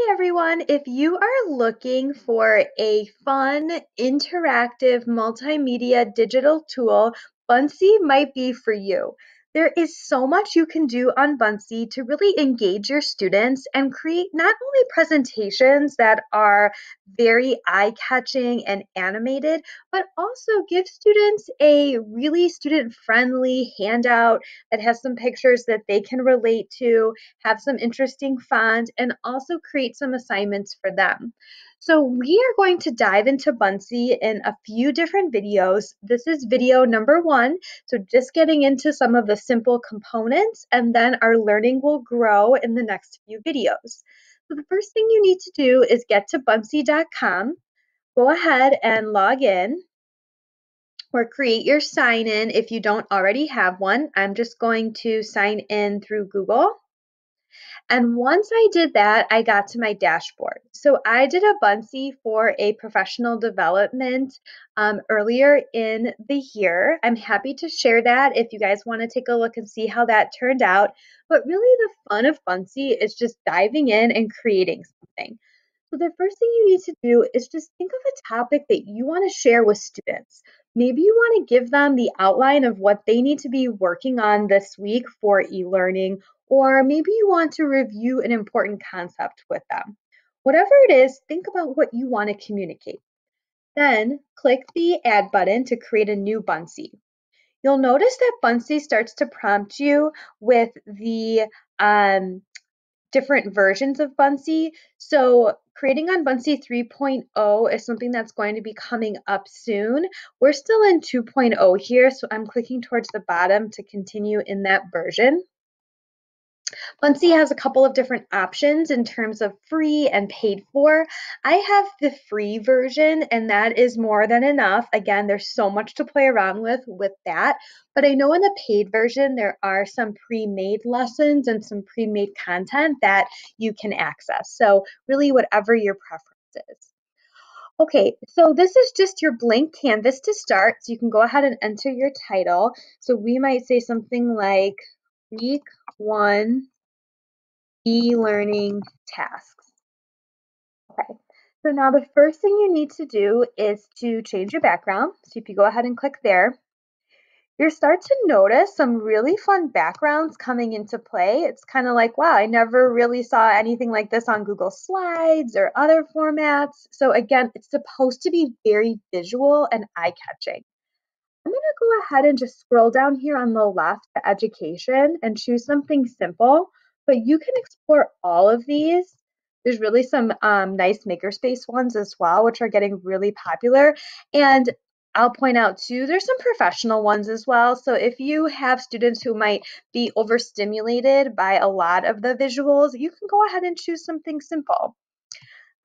everyone. If you are looking for a fun, interactive, multimedia digital tool, Buncee might be for you. There is so much you can do on Buncee to really engage your students and create not only presentations that are very eye-catching and animated, but also give students a really student-friendly handout that has some pictures that they can relate to, have some interesting font, and also create some assignments for them. So we are going to dive into Buncee in a few different videos. This is video number 1, so just getting into some of the simple components, and then our learning will grow in the next few videos. So the first thing you need to do is get to buncee.com, go ahead and log in, or create your sign in if you don't already have one. I'm just going to sign in through Google. And once I did that, I got to my dashboard. So I did a Buncee for a professional development earlier in the year. I'm happy to share that if you guys want to take a look and see how that turned out. But really the fun of Buncee is just diving in and creating something. So the first thing you need to do is just think of a topic that you want to share with students. Maybe you want to give them the outline of what they need to be working on this week for e-learning, or maybe you want to review an important concept with them. Whatever it is, think about what you want to communicate. Then click the Add button to create a new Buncee. You'll notice that Buncee starts to prompt you with the different versions of Buncee. So creating on Buncee 3.0 is something that's going to be coming up soon. We're still in 2.0 here, so I'm clicking towards the bottom to continue in that version. Buncee has a couple of different options in terms of free and paid for. I have the free version, and that is more than enough. Again, there's so much to play around with that. But I know in the paid version, there are some pre-made lessons and some pre-made content that you can access. So really whatever your preference is. Okay, so this is just your blank canvas to start. So you can go ahead and enter your title. So we might say something like week 1 e-learning tasks. Okay, so now the first thing you need to do is to change your background. So if you go ahead and click there, you'll start to notice some really fun backgrounds coming into play. It's kind of like, wow, I never really saw anything like this on Google Slides or other formats. So again, it's supposed to be very visual and eye-catching. I'm going to go ahead and just scroll down here on the left to education and choose something simple, but you can explore all of these. There's really some nice makerspace ones as well, which are getting really popular. And I'll point out too, there's some professional ones as well. So if you have students who might be overstimulated by a lot of the visuals, you can go ahead and choose something simple.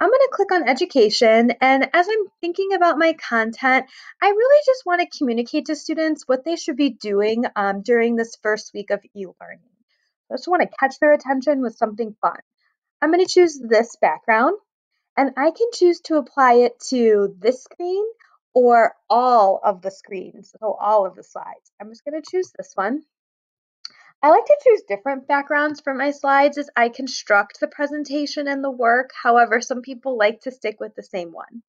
I'm going to click on education, and as I'm thinking about my content, I really just want to communicate to students what they should be doing during this first week of e-learning. I just want to catch their attention with something fun. I'm going to choose this background, and I can choose to apply it to this screen or all of the screens, so all of the slides. I'm just going to choose this one. I like to choose different backgrounds for my slides as I construct the presentation and the work. However, some people like to stick with the same one.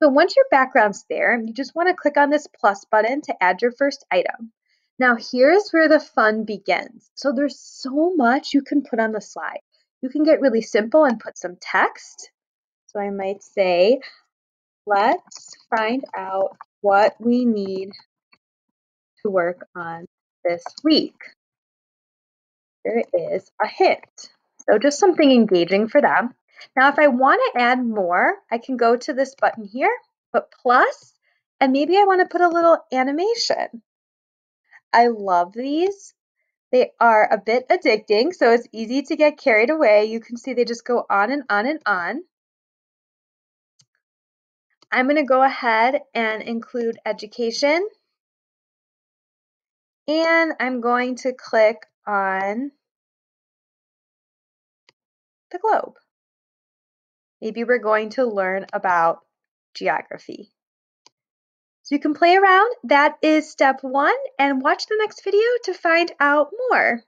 So once your background's there, you just want to click on this plus button to add your first item. Now here's where the fun begins. So there's so much you can put on the slide. You can get really simple and put some text. So I might say, let's find out what we need to work on this week. There is a hint. So just something engaging for them. Now, if I want to add more, I can go to this button here, put plus, and maybe I want to put a little animation. I love these. They are a bit addicting, so it's easy to get carried away. You can see they just go on and on and on. I'm going to go ahead and include education, and I'm going to click on the globe. Maybe we're going to learn about geography. So you can play around. That is step 1, and watch the next video to find out more.